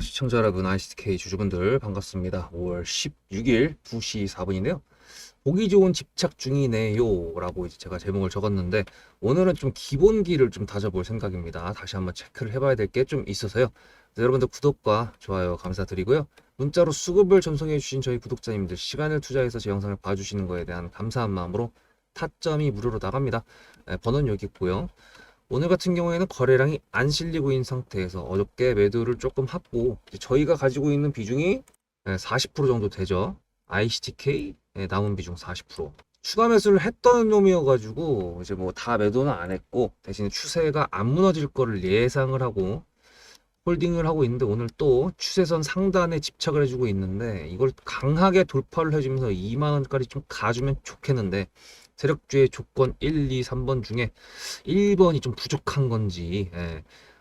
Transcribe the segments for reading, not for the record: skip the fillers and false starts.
시청자 여러분, ICTK 주주분들 반갑습니다. 5월 16일 2시 4분인데요. 보기 좋은 집착 중이네요 라고 이제 제가 제목을 적었는데, 오늘은 좀 기본기를 좀 다져볼 생각입니다. 다시 한번 체크를 해봐야 될 게 좀 있어서요. 여러분들 구독과 좋아요 감사드리고요. 문자로 수급을 전송해 주신 저희 구독자님들, 시간을 투자해서 제 영상을 봐주시는 거에 대한 감사한 마음으로 타점이 무료로 나갑니다. 번호는 여기 있고요. 오늘 같은 경우에는 거래량이 안 실리고 있는 상태에서 어저께 매도를 조금 하고, 저희가 가지고 있는 비중이 40% 정도 되죠. ICTK 남은 비중 40%. 추가 매수를 했던 놈이어가지고 이제 뭐 다 매도는 안 했고, 대신에 추세가 안 무너질 거를 예상을 하고 홀딩을 하고 있는데, 오늘 또 추세선 상단에 집착을 해주고 있는데, 이걸 강하게 돌파를 해주면서 2만원까지 좀 가주면 좋겠는데, 세력주의 조건 1, 2, 3번 중에 1번이 좀 부족한 건지,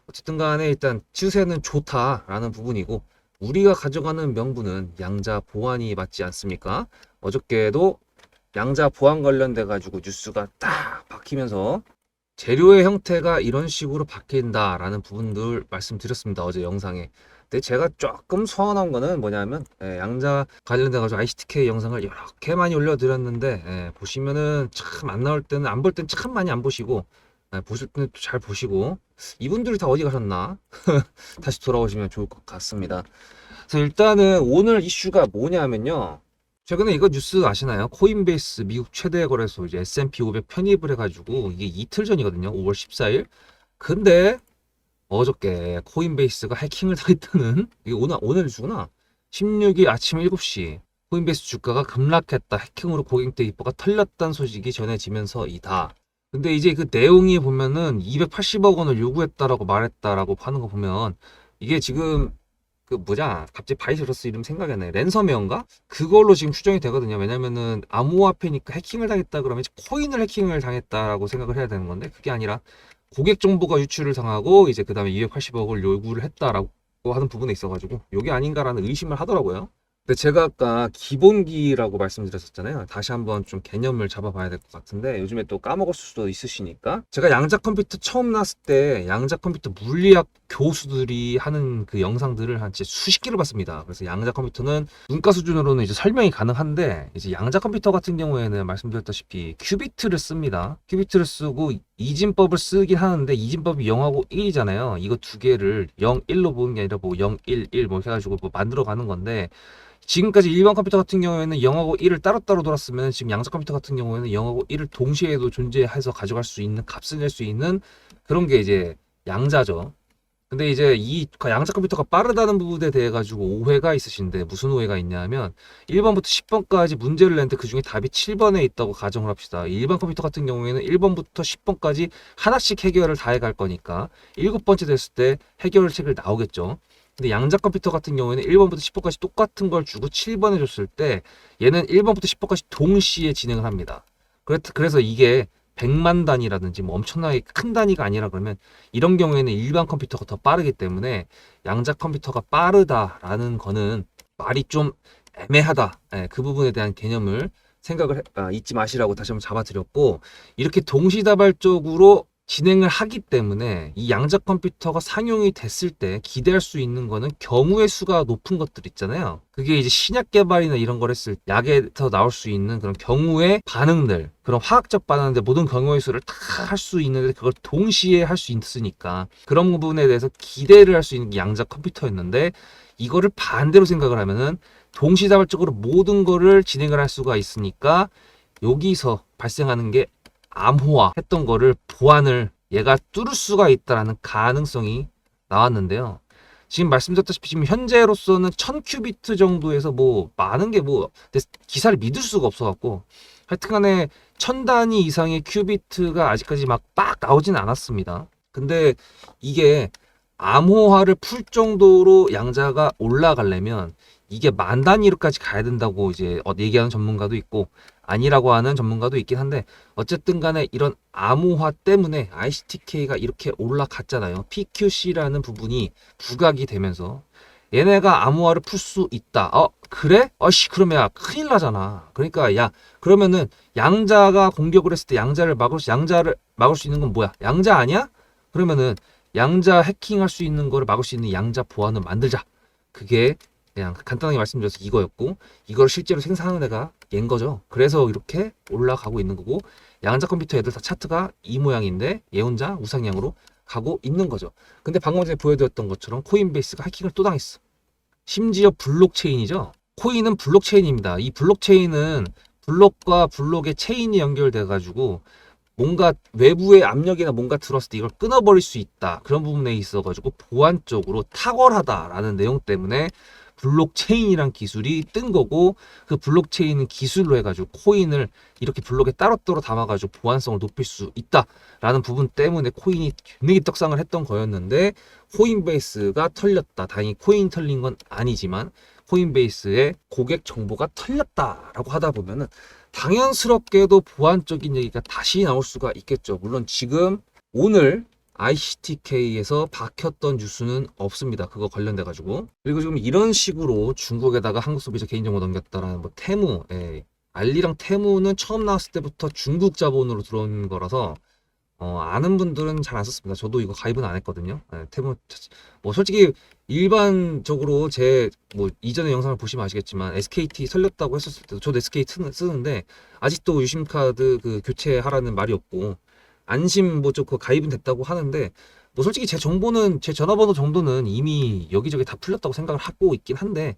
어쨌든 간에 일단 추세는 좋다라는 부분이고, 우리가 가져가는 명분은 양자 보완이 맞지 않습니까? 어저께도 양자 보완 관련돼 가지고 뉴스가 딱 박히면서 재료의 형태가 이런 식으로 바뀐다라는 부분들 말씀드렸습니다, 어제 영상에. 근데 제가 조금 서운한 거는 뭐냐면, 양자 관련돼 가지고 ICTK 영상을 이렇게 많이 올려드렸는데, 보시면은 참 안 나올 때는, 안 볼 때는 참 많이 안 보시고, 보실 때는 또 잘 보시고, 이분들이 다 어디 가셨나? 다시 돌아오시면 좋을 것 같습니다. 그래서 일단은 오늘 이슈가 뭐냐면요. 최근에 이거 뉴스 아시나요? 코인베이스 미국 최대 거래소 이제 S&P 500 편입을 해가지고, 이게 이틀 전이거든요. 5월 14일. 근데 어저께 코인베이스가 해킹을 당했다는, 이게 오늘 뉴스구나. 16일 아침 7시 코인베이스 주가가 급락했다, 해킹으로 고객 데이터가 털렸다는 소식이 전해지면서이다. 근데 이제 그 내용이 보면은 280억 원을 요구했다라고 말했다라고 하는 거 보면, 이게 지금 그 뭐냐, 갑자기 바이러스 이름 생각이 안 나요. 랜섬웨어인가? 그걸로 지금 추정이 되거든요. 왜냐면은 암호화폐니까 해킹을 당했다 그러면 이제 코인을 해킹을 당했다라고 생각을 해야 되는 건데, 그게 아니라 고객 정보가 유출을 당하고 이제 그 다음에 280억을 요구를 했다라고 하는 부분에 있어가지고 이게 아닌가라는 의심을 하더라고요. 근데 제가 아까 기본기라고 말씀드렸었잖아요. 다시 한번 좀 개념을 잡아봐야 될 것 같은데, 요즘에 또 까먹을 수도 있으시니까, 제가 양자 컴퓨터 처음 나왔을 때 양자 컴퓨터 물리학 교수들이 하는 그 영상들을 한 진짜 수십 개를 봤습니다. 그래서 양자 컴퓨터는 문과 수준으로는 이제 설명이 가능한데, 이제 양자 컴퓨터 같은 경우에는 말씀드렸다시피 큐비트를 씁니다. 큐비트를 쓰고 이진법을 쓰긴 하는데, 이진법이 0하고 1이잖아요. 이거 두 개를 0, 1로 보는 게 아니라 뭐 0, 1, 1 뭐 해가지고 뭐 만들어 가는 건데, 지금까지 일반 컴퓨터 같은 경우에는 0하고 1을 따로따로 돌았으면, 지금 양자 컴퓨터 같은 경우에는 0하고 1을 동시에도 존재해서 가져갈 수 있는, 값을 낼 수 있는 그런 게 이제 양자죠. 근데 이제 이 양자 컴퓨터가 빠르다는 부분에 대해 가지고 오해가 있으신데, 무슨 오해가 있냐면, 1번부터 10번까지 문제를 냈는데 그 중에 답이 7번에 있다고 가정을 합시다. 일반 컴퓨터 같은 경우에는 1번부터 10번까지 하나씩 해결을 다 해갈 거니까 7번째 됐을 때 해결책을 나오겠죠. 근데 양자 컴퓨터 같은 경우에는 1번부터 10번까지 똑같은 걸 주고 7번에 줬을 때, 얘는 1번부터 10번까지 동시에 진행을 합니다. 그래서 이게 100만 단위라든지 뭐 엄청나게 큰 단위가 아니라 그러면, 이런 경우에는 일반 컴퓨터가 더 빠르기 때문에 양자 컴퓨터가 빠르다라는 거는 말이 좀 애매하다. 그 부분에 대한 개념을 잊지 마시라고 다시 한번 잡아드렸고, 이렇게 동시다발적으로 진행을 하기 때문에 이 양자 컴퓨터가 상용이 됐을 때 기대할 수 있는 거는 경우의 수가 높은 것들 있잖아요. 그게 이제 신약 개발이나 이런 걸 했을 때 약에서 나올 수 있는 그런 경우의 반응들, 그런 화학적 반응들, 모든 경우의 수를 다 할 수 있는데 그걸 동시에 할 수 있으니까, 그런 부분에 대해서 기대를 할 수 있는 게 양자 컴퓨터였는데, 이거를 반대로 생각을 하면은 동시다발적으로 모든 거를 진행을 할 수가 있으니까, 여기서 발생하는 게 암호화 했던 거를 보완을 얘가 뚫을 수가 있다라는 가능성이 나왔는데요. 지금 말씀드렸다시피 지금 현재로서는 1000큐비트 정도에서 뭐 많은 게 뭐 기사를 믿을 수가 없어갖고, 하여튼간에 1000단위 이상의 큐비트가 아직까지 막 나오진 않았습니다. 근데 이게 암호화를 풀 정도로 양자가 올라가려면 이게 만 단위로까지 가야 된다고 이제 얘기하는 전문가도 있고, 아니라고 하는 전문가도 있긴 한데, 어쨌든 간에 이런 암호화 때문에 ICTK가 이렇게 올라갔잖아요. PQC라는 부분이 부각이 되면서 얘네가 암호화를 풀 수 있다. 그래? 그러면 야, 큰일 나잖아. 그러니까 야, 그러면은 양자가 공격을 했을 때 양자를 막을 수 있는 건 뭐야? 양자 아니야? 그러면은 양자 해킹할 수 있는 거를 막을 수 있는 양자 보안을 만들자. 그게 그냥 간단하게 말씀드려서 이거였고, 이걸 실제로 생산하는 애가 얘인 거죠. 그래서 이렇게 올라가고 있는 거고, 양자 컴퓨터 애들 다 차트가 이 모양인데 얘 혼자 우상향으로 가고 있는 거죠. 근데 방금 전에 보여드렸던 것처럼 코인베이스가 해킹을 또 당했어. 심지어 블록체인이죠. 코인은 블록체인입니다. 이 블록체인은 블록과 블록의 체인이 연결돼 가지고 뭔가 외부의 압력이나 뭔가 들어왔을 때 이걸 끊어버릴 수 있다. 그런 부분에 있어가지고 보안적으로 탁월하다라는 내용 때문에 블록체인이란 기술이 뜬 거고, 그 블록체인은 기술로 해가지고 코인을 이렇게 블록에 따로따로 담아가지고 보안성을 높일 수 있다라는 부분 때문에 코인이 굉장히 떡상을 했던 거였는데, 코인베이스가 털렸다. 다행히 코인 털린 건 아니지만 코인베이스의 고객 정보가 털렸다라고 하다 보면은 당연스럽게도 보안적인 얘기가 다시 나올 수가 있겠죠. 물론 지금 오늘 ICTK에서 박혔던 뉴스는 없습니다. 그거 관련돼 가지고. 그리고 지금 이런 식으로 중국에다가 한국 소비자 개인정보 넘겼다라는 뭐 테무, 알리랑 테무는 처음 나왔을 때부터 중국 자본으로 들어온 거라서 아는 분들은 잘 안 썼습니다. 저도 이거 가입은 안 했거든요. 테무 뭐 솔직히 일반적으로 제 뭐 이전의 영상을 보시면 아시겠지만 SKT 설렸다고 했었을 때도 저도 SKT 쓰는데 아직도 유심카드 그 교체하라는 말이 없고, 안심 뭐 좀 그 가입은 됐다고 하는데, 뭐 솔직히 제 정보는 제 전화번호 정도는 이미 여기저기 다 풀렸다고 생각을 하고 있긴 한데,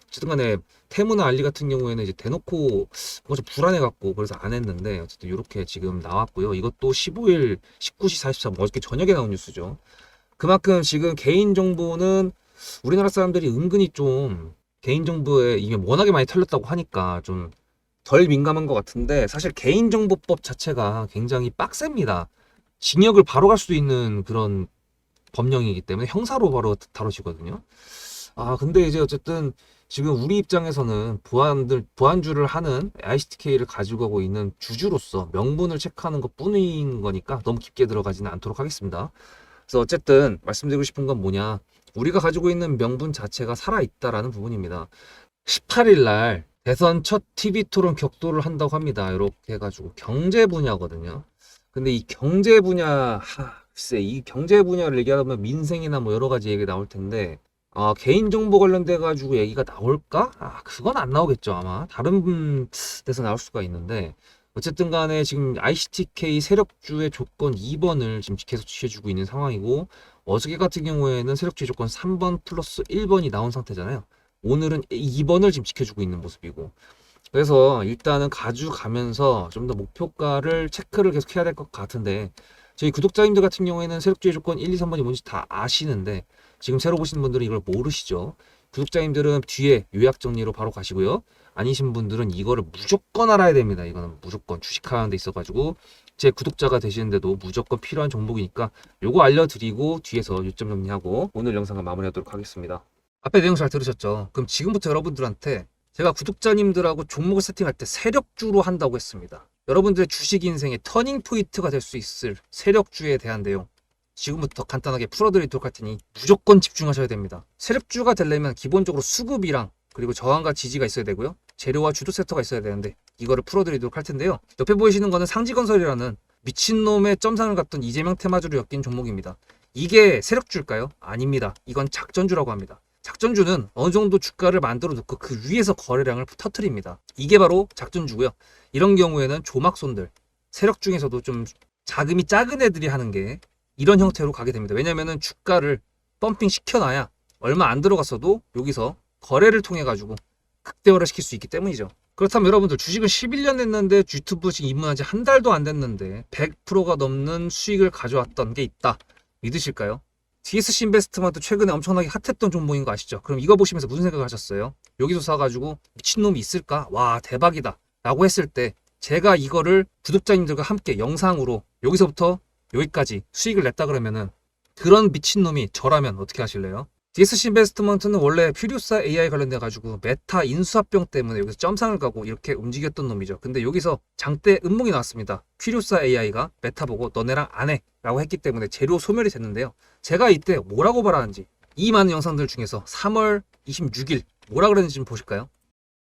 어쨌든 간에 테무나 알리 같은 경우에는 이제 대놓고 뭔가 좀 불안해 갖고 그래서 안 했는데, 어쨌든 이렇게 지금 나왔고요. 이것도 15일 19시 43분 어저께 저녁에 나온 뉴스죠. 그만큼 지금 개인정보는 우리나라 사람들이 은근히 좀 개인정보에 이게 워낙에 많이 털렸다고 하니까 좀 덜 민감한 것 같은데, 사실 개인정보법 자체가 굉장히 빡셉니다. 징역을 바로 갈 수도 있는 그런 법령이기 때문에 형사로 바로 다뤄지거든요. 근데 이제 어쨌든 지금 우리 입장에서는 보안주를 하는 ICTK를 가지고 가고 있는 주주로서 명분을 체크하는 것 뿐인 거니까 너무 깊게 들어가지는 않도록 하겠습니다. 그래서 어쨌든 말씀드리고 싶은 건 뭐냐, 우리가 가지고 있는 명분 자체가 살아있다라는 부분입니다. 18일 날 대선 첫 TV 토론 격도를 한다고 합니다. 이렇게 해가지고 경제 분야거든요. 근데 이 경제 분야, 글쎄 이 경제 분야를 얘기하면 민생이나 뭐 여러 가지 얘기 나올 텐데, 개인정보 관련돼 가지고 얘기가 나올까? 그건 안 나오겠죠. 아마 다른 데서 나올 수가 있는데, 어쨌든 간에 지금 ICTK 세력주의 조건 2번을 지금 계속 지켜주고 있는 상황이고, 어저께 같은 경우에는 세력주의 조건 3번 플러스 1번이 나온 상태잖아요. 오늘은 2번을 지금 지켜주고 있는 모습이고, 그래서 일단은 가져가면서 좀 더 목표가를 체크를 계속 해야 될 것 같은데, 저희 구독자님들 같은 경우에는 세력주의 조건 1, 2, 3번이 뭔지 다 아시는데 지금 새로 보시는 분들은 이걸 모르시죠. 구독자님들은 뒤에 요약 정리로 바로 가시고요. 아니신 분들은 이거를 무조건 알아야 됩니다. 이거는 무조건 주식하는 데 있어가지고 제 구독자가 되시는데도 무조건 필요한 종목이니까 요거 알려드리고 뒤에서 요점 정리하고 오늘 영상을 마무리하도록 하겠습니다. 앞에 내용 잘 들으셨죠? 그럼 지금부터 여러분들한테 제가 구독자님들하고 종목을 세팅할 때 세력주로 한다고 했습니다. 여러분들의 주식 인생의 터닝 포인트가 될 수 있을 세력주에 대한 내용 지금부터 간단하게 풀어드리도록 할 테니 무조건 집중하셔야 됩니다. 세력주가 되려면 기본적으로 수급이랑 그리고 저항과 지지가 있어야 되고요. 재료와 주도 섹터가 있어야 되는데 이거를 풀어드리도록 할 텐데요. 옆에 보이시는 거는 상지건설이라는 미친놈의 점상을 갖던 이재명 테마주를 엮인 종목입니다. 이게 세력주일까요? 아닙니다. 이건 작전주라고 합니다. 작전주는 어느 정도 주가를 만들어 놓고 그 위에서 거래량을 터트립니다. 이게 바로 작전주고요. 이런 경우에는 조막손들, 세력 중에서도 좀 자금이 작은 애들이 하는 게 이런 형태로 가게 됩니다. 왜냐면은 주가를 펌핑 시켜놔야 얼마 안 들어갔어도 여기서 거래를 통해 가지고 극대화를 시킬 수 있기 때문이죠. 그렇다면 여러분들 주식을 11년 했는데 유튜브 지금 입문한 지 한 달도 안 됐는데 100%가 넘는 수익을 가져왔던 게 있다. 믿으실까요? DSC 인베스트먼트 최근에 엄청나게 핫했던 종목인 거 아시죠? 그럼 이거 보시면서 무슨 생각을 하셨어요? 여기서 사가지고 미친놈이 있을까? 와 대박이다 라고 했을 때 제가 이거를 구독자님들과 함께 영상으로 여기서부터 여기까지 수익을 냈다 그러면은 그런 미친놈이 저라면 어떻게 하실래요? DSC 인베스트먼트는 원래 퓨리오사 AI 관련돼 가지고 메타 인수합병 때문에 여기서 점상을 가고 이렇게 움직였던 놈이죠. 근데 여기서 장대 음목이 나왔습니다. 퓨리오사 AI가 메타 보고 너네랑 안 해 라고 했기 때문에 재료 소멸이 됐는데요. 제가 이때 뭐라고 말하는지 이 많은 영상들 중에서 3월 26일 뭐라 그랬는지 좀 보실까요?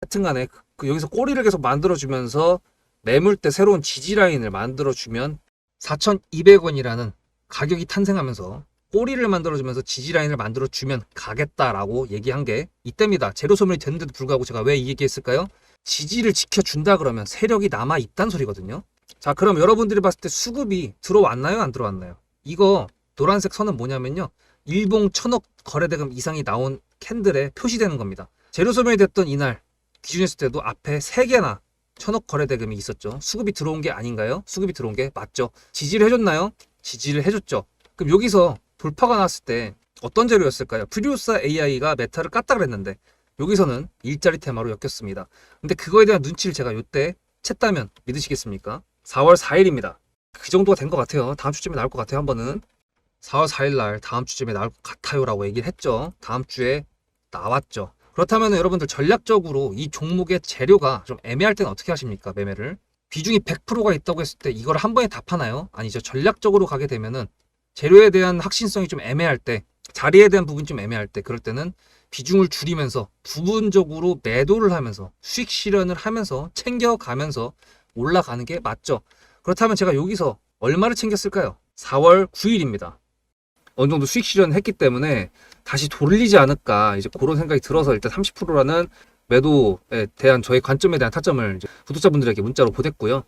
하여튼간에 여기서 꼬리를 계속 만들어주면서 매물대 새로운 지지라인을 만들어주면 4,200원이라는 가격이 탄생하면서 꼬리를 만들어주면서 지지라인을 만들어주면 가겠다라고 얘기한 게 이때입니다. 재료 소멸이 됐는데도 불구하고 제가 왜 이 얘기했을까요? 지지를 지켜준다 그러면 세력이 남아있단 소리거든요. 자, 그럼 여러분들이 봤을 때 수급이 들어왔나요? 안 들어왔나요? 이거 노란색 선은 뭐냐면요. 일봉 1000억 거래대금 이상이 나온 캔들에 표시되는 겁니다. 재료 소멸이 됐던 이날 기준했을 때도 앞에 3개나 1000억 거래대금이 있었죠. 수급이 들어온 게 아닌가요? 수급이 들어온 게 맞죠. 지지를 해줬나요? 지지를 해줬죠. 그럼 여기서 돌파가 났을 때 어떤 재료였을까요? 프리우사 AI가 메타를 깠다 그랬는데 여기서는 일자리 테마로 엮였습니다. 근데 그거에 대한 눈치를 제가 요때 챘다면 믿으시겠습니까? 4월 4일입니다. 그 정도가 된 것 같아요. 다음 주쯤에 나올 것 같아요. 한 번은 4월 4일 날 다음 주쯤에 나올 것 같아요 라고 얘기를 했죠. 다음 주에 나왔죠. 그렇다면 여러분들 전략적으로 이 종목의 재료가 좀 애매할 때는 어떻게 하십니까? 매매를 비중이 100%가 있다고 했을 때 이걸 한 번에 다 파나요? 아니죠. 전략적으로 가게 되면은 재료에 대한 확신성이 좀 애매할 때, 자리에 대한 부분이 좀 애매할 때, 그럴 때는 비중을 줄이면서 부분적으로 매도를 하면서 수익 실현을 하면서 챙겨가면서 올라가는 게 맞죠. 그렇다면 제가 여기서 얼마를 챙겼을까요? 4월 9일입니다. 어느 정도 수익 실현했기 때문에 다시 돌리지 않을까 이제 그런 생각이 들어서 일단 30%라는 매도에 대한 저의 관점에 대한 타점을 이제 구독자분들에게 문자로 보냈고요.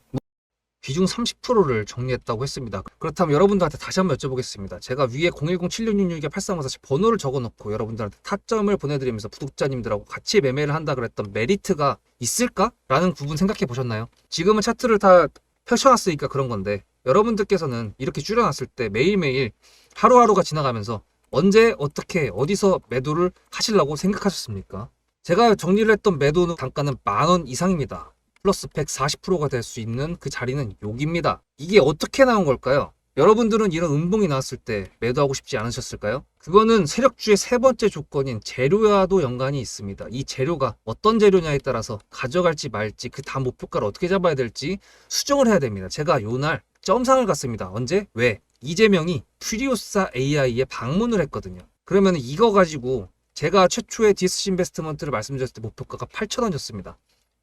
비중 30%를 정리했다고 했습니다. 그렇다면 여러분들한테 다시 한번 여쭤보겠습니다. 제가 위에 010-7666-8354 번호를 적어놓고 여러분들한테 타점을 보내드리면서 구독자님들하고 같이 매매를 한다 그랬던 메리트가 있을까? 라는 부분 생각해 보셨나요? 지금은 차트를 다 펼쳐놨으니까 그런 건데 여러분들께서는 이렇게 줄여놨을 때 매일매일 하루하루가 지나가면서 언제 어떻게 어디서 매도를 하시려고 생각하셨습니까? 제가 정리를 했던 매도 단가는 10,000원 이상입니다. 플러스 140%가 될 수 있는 그 자리는 여기입니다. 이게 어떻게 나온 걸까요? 여러분들은 이런 음봉이 나왔을 때 매도하고 싶지 않으셨을까요? 그거는 세력주의 세 번째 조건인 재료와도 연관이 있습니다. 이 재료가 어떤 재료냐에 따라서 가져갈지 말지 그 다음 목표가를 어떻게 잡아야 될지 수정을 해야 됩니다. 제가 요날 점상을 갔습니다. 언제? 왜? 이재명이 프리우사 AI에 방문을 했거든요. 그러면 이거 가지고 제가 최초의 DSC 인베스트먼트를 말씀드렸을 때 목표가가 8,000원이었습니다.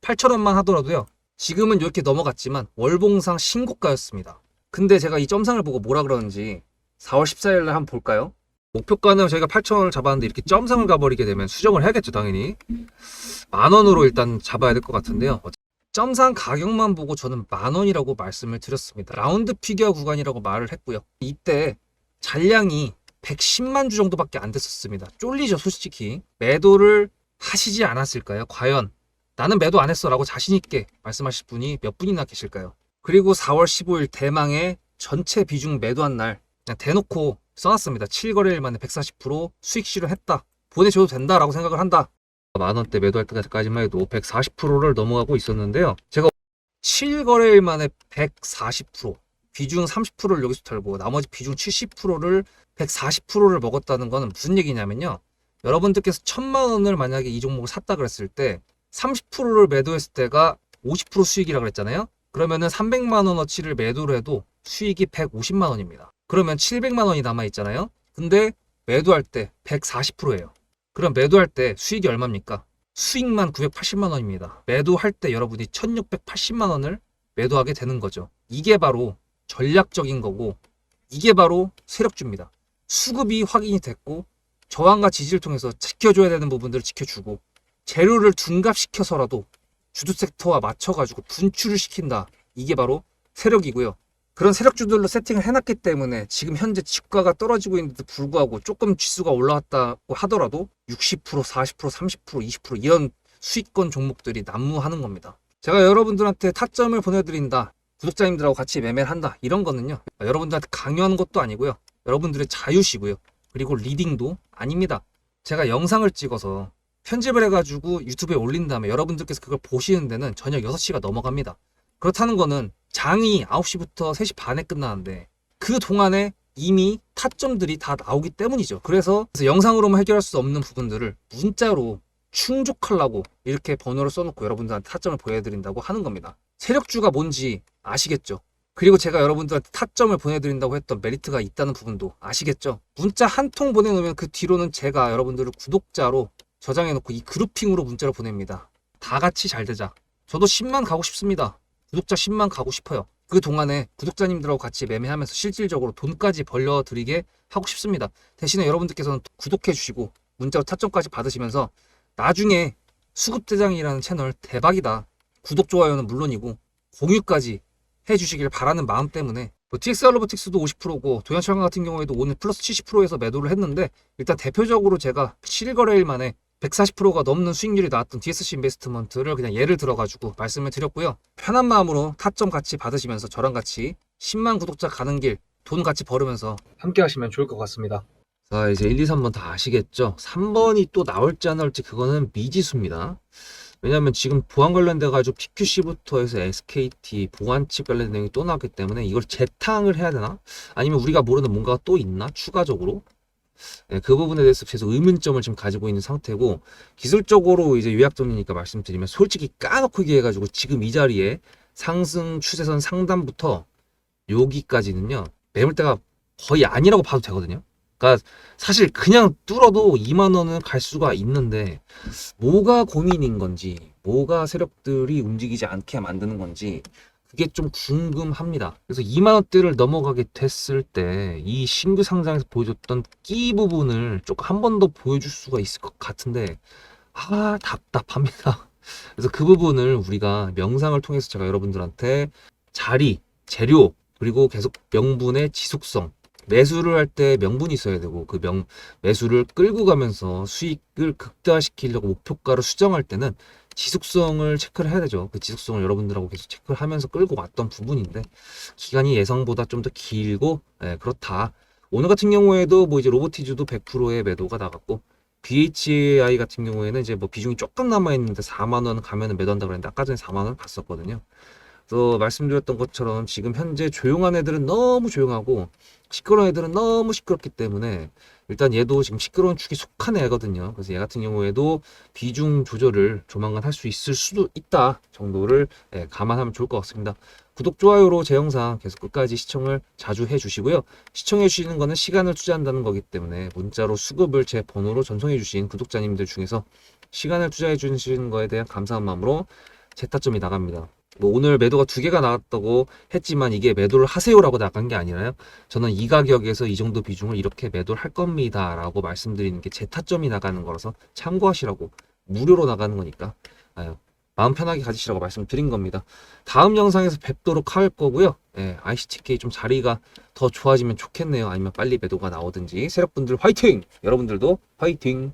8,000원만 하더라도요. 지금은 이렇게 넘어갔지만 월봉상 신고가였습니다. 근데 제가 이 점상을 보고 뭐라 그러는지 4월 14일 날 한번 볼까요? 목표가는 저희가 8,000원을 잡았는데 이렇게 점상을 가버리게 되면 수정을 해야겠죠, 당연히. 10,000원으로 일단 잡아야 될 것 같은데요. 점상 가격만 보고 저는 10,000원이라고 말씀을 드렸습니다. 라운드 피겨 구간이라고 말을 했고요. 이때 잔량이 110만 주 정도밖에 안 됐었습니다. 쫄리죠, 솔직히. 매도를 하시지 않았을까요? 과연 나는 매도 안 했어 라고 자신있게 말씀하실 분이 몇 분이나 계실까요? 그리고 4월 15일 대망의 전체 비중 매도한 날 그냥 대놓고 써놨습니다. 7거래일 만에 140% 수익 실현했다. 보내줘도 된다라고 생각을 한다. 10,000원대 매도할 때까지만 해도 140%를 넘어가고 있었는데요. 제가 7거래일 만에 140% 비중 30%를 여기서 털고 나머지 비중 70%를 140%를 먹었다는 거는 무슨 얘기냐면요. 여러분들께서 1,000만 원을 만약에 이 종목을 샀다 그랬을 때 30%를 매도했을 때가 50% 수익이라고 그랬잖아요. 그러면은 300만 원어치를 매도를 해도 수익이 150만 원입니다. 그러면 700만 원이 남아 있잖아요. 근데 매도할 때 140%예요. 그럼 매도할 때 수익이 얼마입니까? 수익만 980만 원입니다. 매도할 때 여러분이 1680만 원을 매도하게 되는 거죠. 이게 바로 전략적인 거고 이게 바로 세력주입니다. 수급이 확인이 됐고 저항과 지지를 통해서 지켜줘야 되는 부분들을 지켜주고 재료를 둔갑시켜서라도 주도 섹터와 맞춰가지고 분출을 시킨다. 이게 바로 세력이고요. 그런 세력주들로 세팅을 해놨기 때문에 지금 현재 주가가 떨어지고 있는데도 불구하고 조금 지수가 올라왔다고 하더라도 60%, 40%, 30%, 20% 이런 수익권 종목들이 난무하는 겁니다. 제가 여러분들한테 타점을 보내드린다. 구독자님들하고 같이 매매를 한다. 이런 거는요. 여러분들한테 강요하는 것도 아니고요. 여러분들의 자유시고요. 그리고 리딩도 아닙니다. 제가 영상을 찍어서 편집을 해가지고 유튜브에 올린 다음에 여러분들께서 그걸 보시는 데는 저녁 6시가 넘어갑니다. 그렇다는 거는 장이 9시부터 3시 반에 끝나는데 그 동안에 이미 타점들이 다 나오기 때문이죠. 그래서 영상으로만 해결할 수 없는 부분들을 문자로 충족하려고 이렇게 번호를 써놓고 여러분들한테 타점을 보여드린다고 하는 겁니다. 세력주가 뭔지 아시겠죠? 그리고 제가 여러분들한테 타점을 보내드린다고 했던 메리트가 있다는 부분도 아시겠죠? 문자 한 통 보내놓으면 그 뒤로는 제가 여러분들을 구독자로 저장해놓고 이 그룹핑으로 문자를 보냅니다. 다 같이 잘 되자. 저도 10만 가고 싶습니다. 구독자 10만 가고 싶어요. 그 동안에 구독자님들하고 같이 매매하면서 실질적으로 돈까지 벌려드리게 하고 싶습니다. 대신에 여러분들께서는 구독해 주시고 문자로 타점까지 받으시면서 나중에 수급대장이라는 채널 대박이다. 구독, 좋아요는 물론이고 공유까지 해주시길 바라는 마음 때문에 뭐 TXR 로보틱스도 50%고 도연철강 같은 경우에도 오늘 플러스 70%에서 매도를 했는데 일단 대표적으로 제가 7거래일 만에 140%가 넘는 수익률이 나왔던 DSC 인베스트먼트를 그냥 예를 들어가지고 말씀을 드렸고요. 편한 마음으로 타점 같이 받으시면서 저랑 같이 10만 구독자 가는 길 돈 같이 벌으면서 함께 하시면 좋을 것 같습니다. 자, 이제 1, 2, 3번 다 아시겠죠? 3번이 또 나올지 안 나올지 그거는 미지수입니다. 왜냐하면 지금 보안 관련돼 가지고 PQC부터 해서 SKT 보안칩 관련 내용이 또 나왔기 때문에 이걸 재탕을 해야 되나? 아니면 우리가 모르는 뭔가가 또 있나? 추가적으로? 네, 그 부분에 대해서 계속 의문점을 지금 가지고 있는 상태고, 기술적으로 이제 요약점이니까 말씀드리면 솔직히 까놓고 얘기해가지고 지금 이 자리에 상승 추세선 상단부터 여기까지는요 매물대가 거의 아니라고 봐도 되거든요. 그러니까 사실 그냥 뚫어도 2만 원은 갈 수가 있는데 뭐가 고민인 건지, 뭐가 세력들이 움직이지 않게 만드는 건지 그게 좀 궁금합니다. 그래서 2만 원대를 넘어가게 됐을 때 이 신규 상장에서 보여줬던 끼 부분을 조금 한 번 더 보여줄 수가 있을 것 같은데 답답합니다. 그래서 그 부분을 우리가 명상을 통해서 제가 여러분들한테 자리, 재료, 그리고 계속 명분의 지속성, 매수를 할 때 명분이 있어야 되고 그 매수를 끌고 가면서 수익을 극대화시키려고 목표가를 수정할 때는 지속성을 체크를 해야 되죠. 그 지속성을 여러분들하고 계속 체크를 하면서 끌고 왔던 부분인데 기간이 예상보다 좀 더 길고 그렇다. 오늘 같은 경우에도 뭐 이제 로보티즈도 100%의 매도가 나갔고 BHI 같은 경우에는 이제 뭐 비중이 조금 남아 있는데 4만 원 가면은 매도한다 그랬는데 아까 전에 4만 원 봤었거든요. 그래서 말씀드렸던 것처럼 지금 현재 조용한 애들은 너무 조용하고 시끄러운 애들은 너무 시끄럽기 때문에 일단 얘도 지금 시끄러운 축에 속한 애거든요. 그래서 얘 같은 경우에도 비중 조절을 조만간 할 수 있을 수도 있다 정도를 감안하면 좋을 것 같습니다. 구독, 좋아요로 제 영상 계속 끝까지 시청을 자주 해주시고요. 시청해 주시는 거는 시간을 투자한다는 거기 때문에 문자로 수급을 제 번호로 전송해 주신 구독자님들 중에서 시간을 투자해 주시는 거에 대한 감사한 마음으로 재타점이 나갑니다. 뭐 오늘 매도가 2개가 나왔다고 했지만 이게 매도를 하세요라고 나간 게 아니라요. 저는 이 가격에서 이 정도 비중을 이렇게 매도를 할 겁니다 라고 말씀드리는 게 제 타점이 나가는 거라서 참고하시라고, 무료로 나가는 거니까 마음 편하게 가지시라고 말씀드린 겁니다. 다음 영상에서 뵙도록 할 거고요. ICTK 좀 자리가 더 좋아지면 좋겠네요. 아니면 빨리 매도가 나오든지. 세력분들 화이팅! 여러분들도 화이팅!